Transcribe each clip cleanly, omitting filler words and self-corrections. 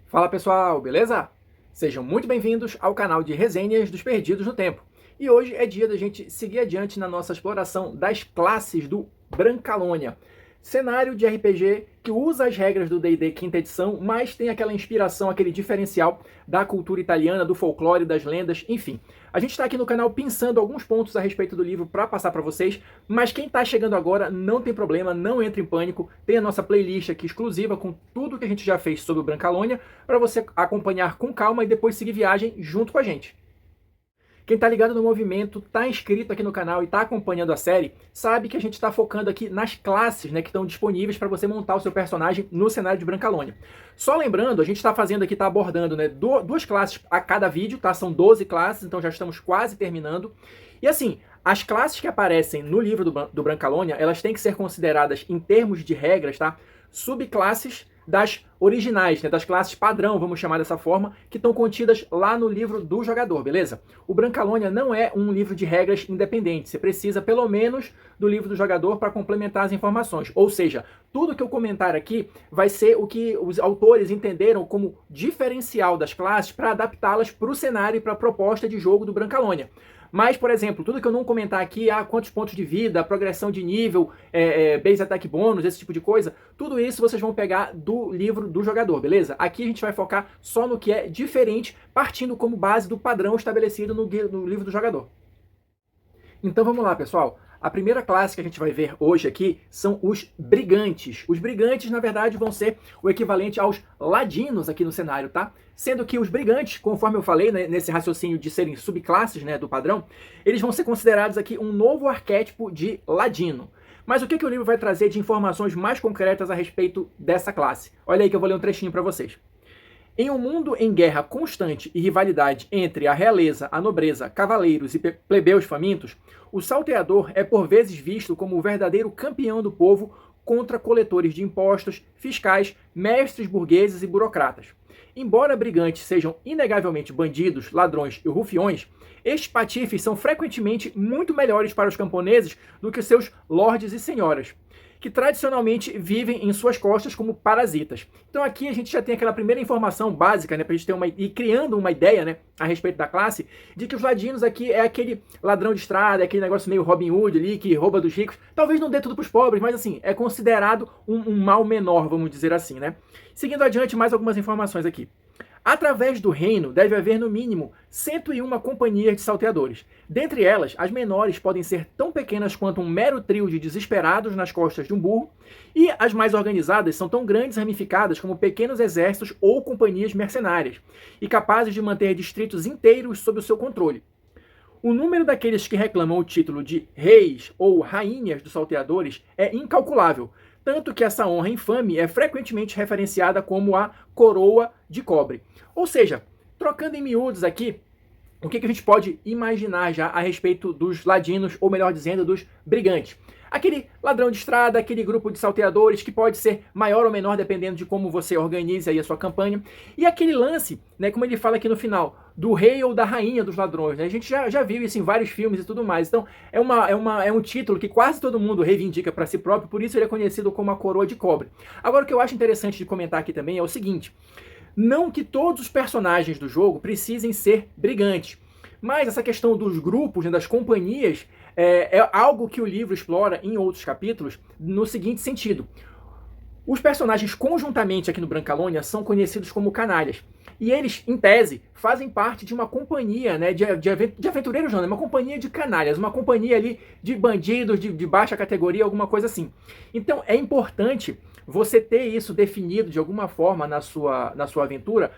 Fala pessoal, beleza? Sejam muito bem-vindos ao canal de resenhas dos Perdidos no Tempo. E hoje é dia da gente seguir adiante na nossa exploração das classes do Brancalônia. Cenário de RPG que usa as regras do D&D quinta edição, mas tem aquela inspiração, aquele diferencial da cultura italiana, do folclore, das lendas, enfim. A gente está aqui no canal pensando alguns pontos a respeito do livro para passar para vocês, mas quem está chegando agora não tem problema, não entre em pânico. Tem a nossa playlist aqui exclusiva com tudo que a gente já fez sobre o Brancalônia para você acompanhar com calma e depois seguir viagem junto com a gente. Quem está ligado no movimento, está inscrito aqui no canal e está acompanhando a série, sabe que a gente está focando aqui nas classes, né, que estão disponíveis para você montar o seu personagem no cenário de Brancalônia. Só lembrando, a gente está fazendo aqui, está abordando, né, duas classes a cada vídeo, tá? São 12 classes, então já estamos quase terminando. E assim, as classes que aparecem no livro do Brancalônia, elas têm que ser consideradas, em termos de regras, tá? Subclasses das originais, né, das classes padrão, vamos chamar dessa forma, que estão contidas lá no livro do jogador, beleza? O Brancalônia não é um livro de regras independente, você precisa pelo menos do livro do jogador para complementar as informações, ou seja, tudo que eu comentar aqui vai ser o que os autores entenderam como diferencial das classes para adaptá-las para o cenário e para a proposta de jogo do Brancalônia. Mas, por exemplo, tudo que eu não comentar aqui, quantos pontos de vida, progressão de nível, base attack bônus, esse tipo de coisa, tudo isso vocês vão pegar do livro do jogador, beleza? Aqui a gente vai focar só no que é diferente, partindo como base do padrão estabelecido no livro do jogador. Então vamos lá, pessoal. A primeira classe que a gente vai ver hoje aqui são os brigantes. Os brigantes, na verdade, vão ser o equivalente aos ladinos aqui no cenário, tá? Sendo que os brigantes, conforme eu falei, né, nesse raciocínio de serem subclasses, né, do padrão, eles vão ser considerados aqui um novo arquétipo de ladino. Mas o que o livro vai trazer de informações mais concretas a respeito dessa classe? Olha aí que eu vou ler um trechinho para vocês. Em um mundo em guerra constante e rivalidade entre a realeza, a nobreza, cavaleiros e plebeus famintos, o salteador é por vezes visto como o verdadeiro campeão do povo contra coletores de impostos, fiscais, mestres burgueses e burocratas. Embora brigantes sejam inegavelmente bandidos, ladrões e rufiões, estes patifes são frequentemente muito melhores para os camponeses do que seus lordes e senhoras, que tradicionalmente vivem em suas costas como parasitas. Então aqui a gente já tem aquela primeira informação básica, né, pra gente ter ir criando uma ideia, né, a respeito da classe, de que os ladinos aqui é aquele ladrão de estrada, é aquele negócio meio Robin Hood ali, que rouba dos ricos, talvez não dê tudo pros pobres, mas assim, é considerado um mal menor, vamos dizer assim, né. Seguindo adiante, mais algumas informações aqui. Através do reino deve haver no mínimo 101 companhias de salteadores. Dentre elas, as menores podem ser tão pequenas quanto um mero trio de desesperados nas costas de um burro, e as mais organizadas são tão grandes e ramificadas como pequenos exércitos ou companhias mercenárias, e capazes de manter distritos inteiros sob o seu controle. O número daqueles que reclamam o título de reis ou rainhas dos salteadores é incalculável, tanto que essa honra infame é frequentemente referenciada como a coroa de cobre. Ou seja, trocando em miúdos aqui, o que a gente pode imaginar já a respeito dos ladinos, ou melhor dizendo, dos brigantes? Aquele ladrão de estrada, aquele grupo de salteadores que pode ser maior ou menor dependendo de como você organize aí a sua campanha. E aquele lance, né, como ele fala aqui no final, do rei ou da rainha dos ladrões, né? A gente já viu isso em vários filmes e tudo mais. Então é um título que quase todo mundo reivindica para si próprio, por isso ele é conhecido como a coroa de cobre. Agora o que eu acho interessante de comentar aqui também é o seguinte: não que todos os personagens do jogo precisem ser brigantes, mas essa questão dos grupos, né, das companhias, é algo que o livro explora em outros capítulos no seguinte sentido. Os personagens conjuntamente aqui no Brancalônia são conhecidos como canalhas. E eles, em tese, fazem parte de uma companhia, né, de aventureiros não, né, uma companhia de canalhas, uma companhia ali de bandidos de baixa categoria, alguma coisa assim. Então é importante você ter isso definido de alguma forma na sua aventura,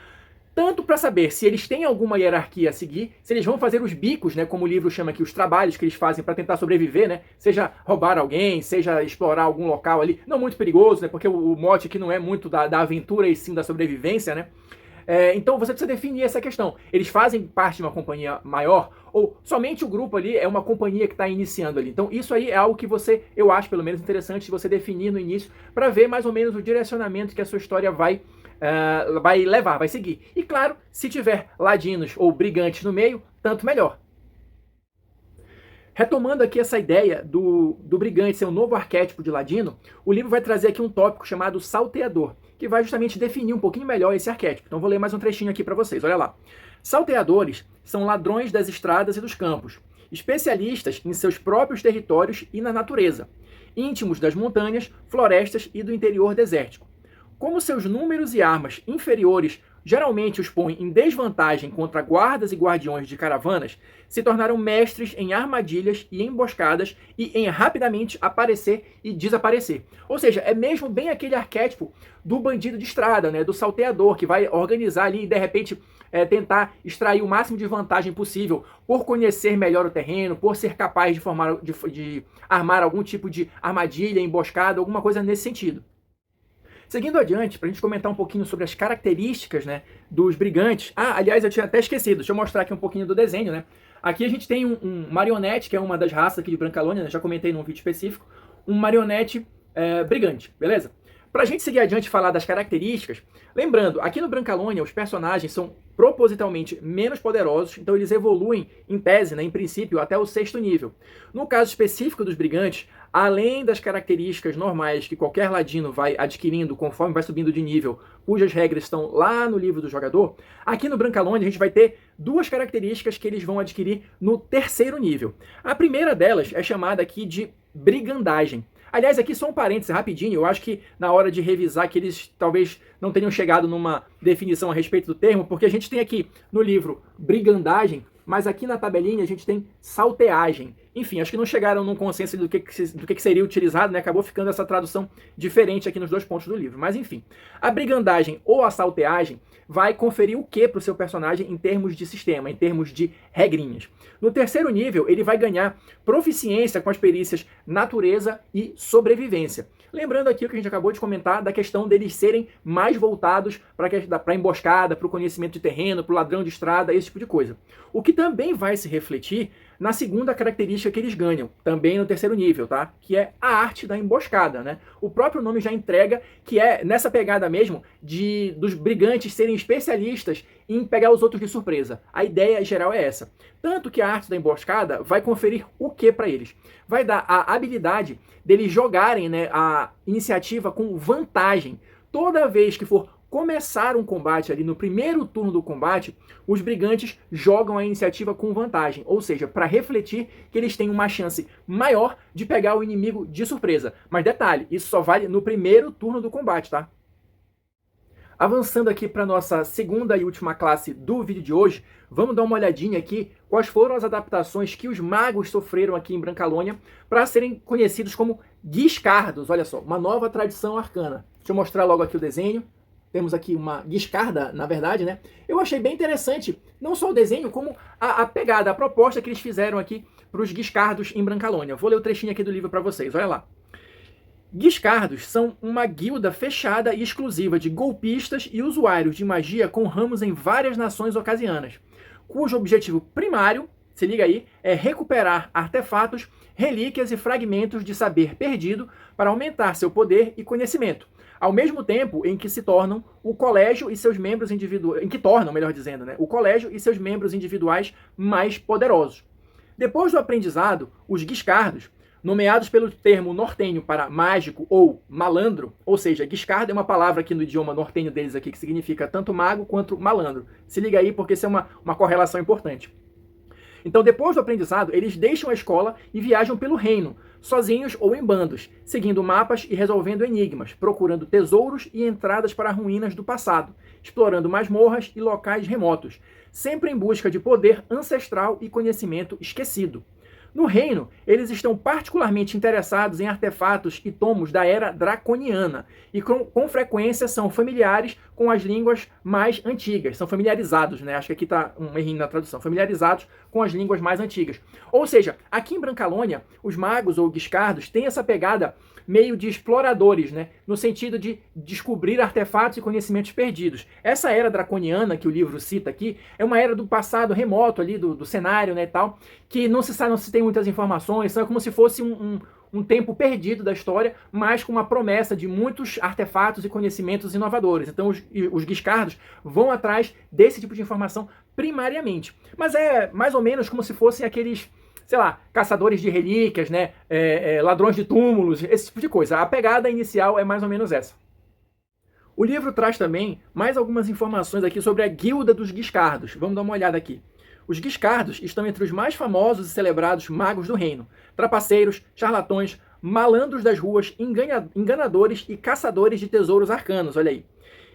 tanto para saber se eles têm alguma hierarquia a seguir, se eles vão fazer os bicos, né, como o livro chama aqui, os trabalhos que eles fazem para tentar sobreviver, né, seja roubar alguém, seja explorar algum local ali, não muito perigoso, né, porque o mote aqui não é muito da aventura e sim da sobrevivência, né. Então você precisa definir essa questão. Eles fazem parte de uma companhia maior ou somente o grupo ali é uma companhia que está iniciando ali? Então isso aí é algo que eu acho pelo menos interessante de você definir no início para ver mais ou menos o direcionamento que a sua história vai levar, vai seguir. E claro, se tiver ladinos ou brigantes no meio, tanto melhor. Retomando aqui essa ideia do brigante ser um novo arquétipo de ladino, o livro vai trazer aqui um tópico chamado salteador, que vai justamente definir um pouquinho melhor esse arquétipo. Então vou ler mais um trechinho aqui para vocês, olha lá. Salteadores são ladrões das estradas e dos campos, especialistas em seus próprios territórios e na natureza, íntimos das montanhas, florestas e do interior desértico. Como seus números e armas inferiores geralmente os põem em desvantagem contra guardas e guardiões de caravanas, se tornaram mestres em armadilhas e emboscadas e em rapidamente aparecer e desaparecer. Ou seja, é mesmo bem aquele arquétipo do bandido de estrada, né, do salteador, que vai organizar ali e de repente tentar extrair o máximo de vantagem possível por conhecer melhor o terreno, por ser capaz de armar algum tipo de armadilha, emboscada, alguma coisa nesse sentido. Seguindo adiante, para a gente comentar um pouquinho sobre as características, né, dos brigantes. Aliás, eu tinha até esquecido, deixa eu mostrar aqui um pouquinho do desenho, né? Aqui a gente tem um marionete, que é uma das raças aqui de Brancalônia, né? Já comentei num vídeo específico, um marionete brigante, beleza? Para a gente seguir adiante e falar das características, lembrando, aqui no Brancalônia os personagens são propositalmente menos poderosos, então eles evoluem em tese, né, em princípio, até o 6º nível. No caso específico dos brigantes, além das características normais que qualquer ladino vai adquirindo conforme vai subindo de nível, cujas regras estão lá no livro do jogador, aqui no Brancalônia a gente vai ter duas características que eles vão adquirir no 3º nível. A primeira delas é chamada aqui de brigandagem. Aliás, aqui só um parêntese rapidinho, eu acho que na hora de revisar que eles talvez não tenham chegado numa definição a respeito do termo, porque a gente tem aqui no livro brigandagem, mas aqui na tabelinha a gente tem salteagem. Enfim, acho que não chegaram num consenso do que seria utilizado, né? Acabou ficando essa tradução diferente aqui nos dois pontos do livro. Mas enfim, a brigandagem ou a salteagem vai conferir o que para o seu personagem em termos de sistema, em termos de regrinhas. No 3º nível, ele vai ganhar proficiência com as perícias natureza e sobrevivência. Lembrando aqui o que a gente acabou de comentar da questão deles serem mais voltados para a emboscada, para o conhecimento de terreno, para o ladrão de estrada, esse tipo de coisa. O que também vai se refletir na segunda característica que eles ganham, também no 3º nível, tá? Que é a arte da emboscada, né? O próprio nome já entrega que é nessa pegada mesmo dos brigantes serem especialistas em pegar os outros de surpresa. A ideia geral é essa. Tanto que a arte da emboscada vai conferir o que para eles? Vai dar a habilidade deles jogarem, né, a iniciativa com vantagem. Toda vez que for começar um combate ali no primeiro turno do combate, os brigantes jogam a iniciativa com vantagem, ou seja, para refletir que eles têm uma chance maior de pegar o inimigo de surpresa. Mas detalhe, isso só vale no primeiro turno do combate, tá? Avançando aqui para a nossa segunda e última classe do vídeo de hoje, vamos dar uma olhadinha aqui quais foram as adaptações que os magos sofreram aqui em Brancalônia para serem conhecidos como guiscardos. Olha só, uma nova tradição arcana. Deixa eu mostrar logo aqui o desenho. Temos aqui uma guiscarda, na verdade, né? Eu achei bem interessante, não só o desenho, como a pegada, a proposta que eles fizeram aqui para os guiscardos em Brancalônia. Vou ler o trechinho aqui do livro para vocês, olha lá. Guiscardos são uma guilda fechada e exclusiva de golpistas e usuários de magia com ramos em várias nações ocasianas, cujo objetivo primário, se liga aí, é recuperar artefatos, relíquias e fragmentos de saber perdido para aumentar seu poder e conhecimento, ao mesmo tempo em que se tornam o colégio e seus membros individuais, o colégio e seus membros individuais mais poderosos. Depois do aprendizado, os guiscardos, nomeados pelo termo nortenho para mágico ou malandro, ou seja, guiscardo é uma palavra aqui no idioma nortenho deles aqui que significa tanto mago quanto malandro. Se liga aí porque isso é uma correlação importante. Então, depois do aprendizado, eles deixam a escola e viajam pelo reino, sozinhos ou em bandos, seguindo mapas e resolvendo enigmas, procurando tesouros e entradas para ruínas do passado, explorando masmorras e locais remotos, sempre em busca de poder ancestral e conhecimento esquecido. No reino, eles estão particularmente interessados em artefatos e tomos da era draconiana e com frequência são familiares com as línguas mais antigas. São familiarizados, né? Acho que aqui está um errinho na tradução. Familiarizados com as línguas mais antigas. Ou seja, aqui em Brancalônia, os magos ou guiscardos têm essa pegada meio de exploradores, né? No sentido de descobrir artefatos e conhecimentos perdidos. Essa era draconiana que o livro cita aqui é uma era do passado remoto ali, do cenário, né, e tal, que não se tem muitas informações, é como se fosse um tempo perdido da história, mas com uma promessa de muitos artefatos e conhecimentos inovadores. Então os guiscardos vão atrás desse tipo de informação primariamente. Mas é mais ou menos como se fossem aqueles sei lá, caçadores de relíquias, né? Ladrões de túmulos, esse tipo de coisa. A pegada inicial é mais ou menos essa. O livro traz também mais algumas informações aqui sobre a Guilda dos Guiscardos. Vamos dar uma olhada aqui. Os Guiscardos estão entre os mais famosos e celebrados magos do reino. Trapaceiros, charlatões, malandros das ruas, enganadores e caçadores de tesouros arcanos, olha aí.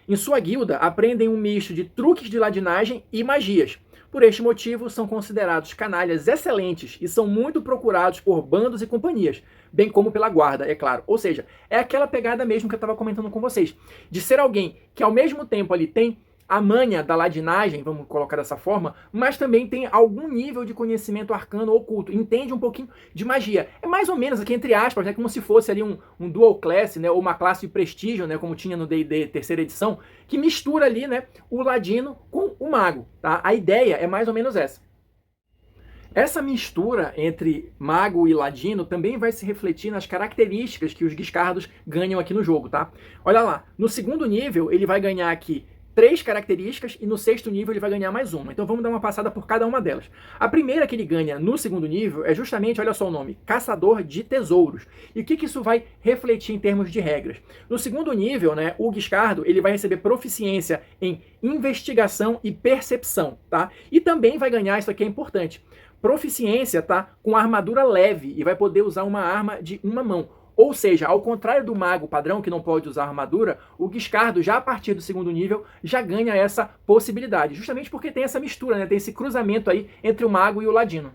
Em sua guilda, aprendem um misto de truques de ladinagem e magias. Por este motivo, são considerados canalhas excelentes e são muito procurados por bandos e companhias, bem como pela guarda, é claro. Ou seja, é aquela pegada mesmo que eu estava comentando com vocês, de ser alguém que ao mesmo tempo ali tem a manha da ladinagem, vamos colocar dessa forma, mas também tem algum nível de conhecimento arcano oculto, entende um pouquinho de magia. É mais ou menos aqui entre aspas, né, como se fosse ali um dual class, né, ou uma classe de prestígio, né, como tinha no D&D terceira edição, que mistura ali, né, o ladino com o mago, tá? A ideia é mais ou menos essa. Essa mistura entre mago e ladino também vai se refletir nas características que os Guiscardos ganham aqui no jogo, tá? Olha lá, no segundo nível ele vai ganhar aqui 3 características e no sexto nível ele vai ganhar mais uma. Então vamos dar uma passada por cada uma delas. A primeira que ele ganha no segundo nível é justamente, olha só o nome, Caçador de Tesouros. E o que isso vai refletir em termos de regras? No segundo nível, né, o Guiscardo ele vai receber proficiência em investigação e percepção, tá? E também vai ganhar, isso aqui é importante, proficiência, tá, com armadura leve e vai poder usar uma arma de uma mão. Ou seja, ao contrário do mago padrão, que não pode usar armadura, o Guiscardo, já a partir do segundo nível, já ganha essa possibilidade. Justamente porque tem essa mistura, né? Tem esse cruzamento aí entre o mago e o ladino.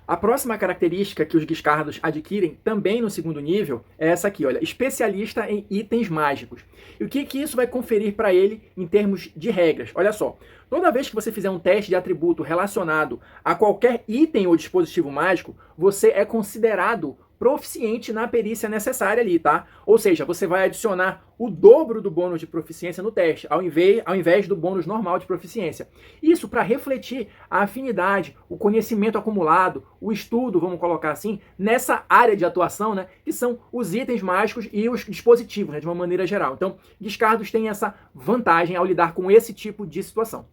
A próxima característica que os Guiscardos adquirem, também no segundo nível, é essa aqui, olha, especialista em itens mágicos. E o que isso vai conferir para ele em termos de regras? Olha só, toda vez que você fizer um teste de atributo relacionado a qualquer item ou dispositivo mágico, você é considerado proficiente na perícia necessária ali, tá? Ou seja, você vai adicionar o dobro do bônus de proficiência no teste, ao invés do bônus normal de proficiência. Isso para refletir a afinidade, o conhecimento acumulado, o estudo, vamos colocar assim, nessa área de atuação, né? Que são os itens mágicos e os dispositivos, né? De uma maneira geral. Então, Guiscardos tem essa vantagem ao lidar com esse tipo de situação.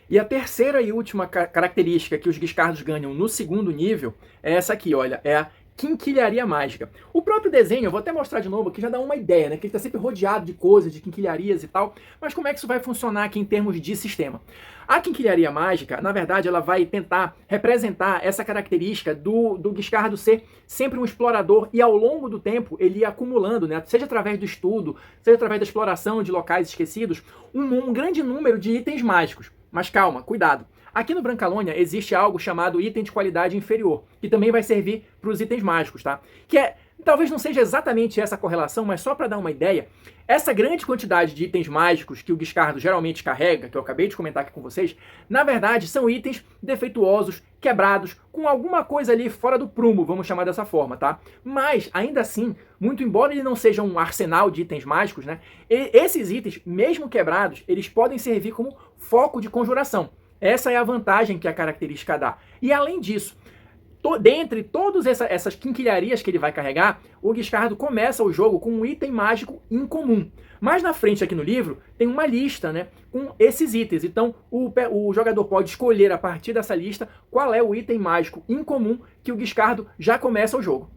E a terceira e última característica que os Guiscardos ganham no segundo nível é essa aqui, olha, é a quinquilharia mágica. O próprio desenho, eu vou até mostrar de novo, que já dá uma ideia, né? Que ele está sempre rodeado de coisas, de quinquilharias e tal. Mas como é que isso vai funcionar aqui em termos de sistema? A quinquilharia mágica, na verdade, ela vai tentar representar essa característica do Guiscardo ser sempre um explorador e ao longo do tempo ele ir acumulando, né? Seja através do estudo, seja através da exploração de locais esquecidos, um grande número de itens mágicos. Mas calma, cuidado. Aqui no Brancalônia existe algo chamado item de qualidade inferior, que também vai servir para os itens mágicos, tá? Que talvez não seja exatamente essa correlação, mas só para dar uma ideia, essa grande quantidade de itens mágicos que o Guiscardo geralmente carrega, que eu acabei de comentar aqui com vocês, na verdade são itens defeituosos, quebrados, com alguma coisa ali fora do prumo, vamos chamar dessa forma, tá? Mas, ainda assim, muito embora ele não seja um arsenal de itens mágicos, né? Esses itens, mesmo quebrados, eles podem servir como foco de conjuração. Essa é a vantagem que a característica dá. E além disso, dentre todas essas quinquilharias que ele vai carregar, o Guiscardo começa o jogo com um item mágico incomum. Mas na frente aqui no livro tem uma lista, né, com esses itens. Então o jogador pode escolher a partir dessa lista qual é o item mágico incomum que o Guiscardo já começa o jogo.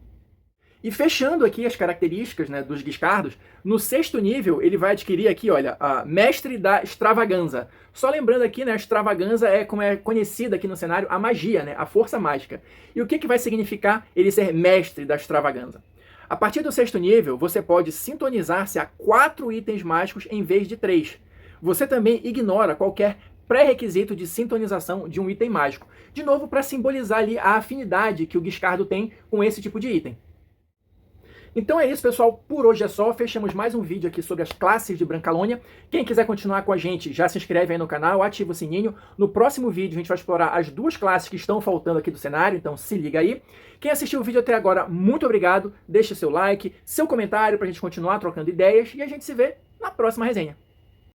E fechando aqui as características, né, dos Guiscardos, no sexto nível ele vai adquirir aqui, olha, a Mestre da Extravaganza. Só lembrando aqui, né, a Extravaganza é como é conhecida aqui no cenário a magia, né, a força mágica. E o que vai significar ele ser Mestre da Extravaganza? A partir do sexto nível, você pode sintonizar-se a 4 itens mágicos em vez de 3. Você também ignora qualquer pré-requisito de sintonização de um item mágico. De novo, para simbolizar ali a afinidade que o Guiscardo tem com esse tipo de item. Então é isso, pessoal. Por hoje é só. Fechamos mais um vídeo aqui sobre as classes de Brancalônia. Quem quiser continuar com a gente, já se inscreve aí no canal, ativa o sininho. No próximo vídeo a gente vai explorar as 2 classes que estão faltando aqui do cenário, então se liga aí. Quem assistiu o vídeo até agora, muito obrigado. Deixa seu like, seu comentário pra gente continuar trocando ideias e a gente se vê na próxima resenha.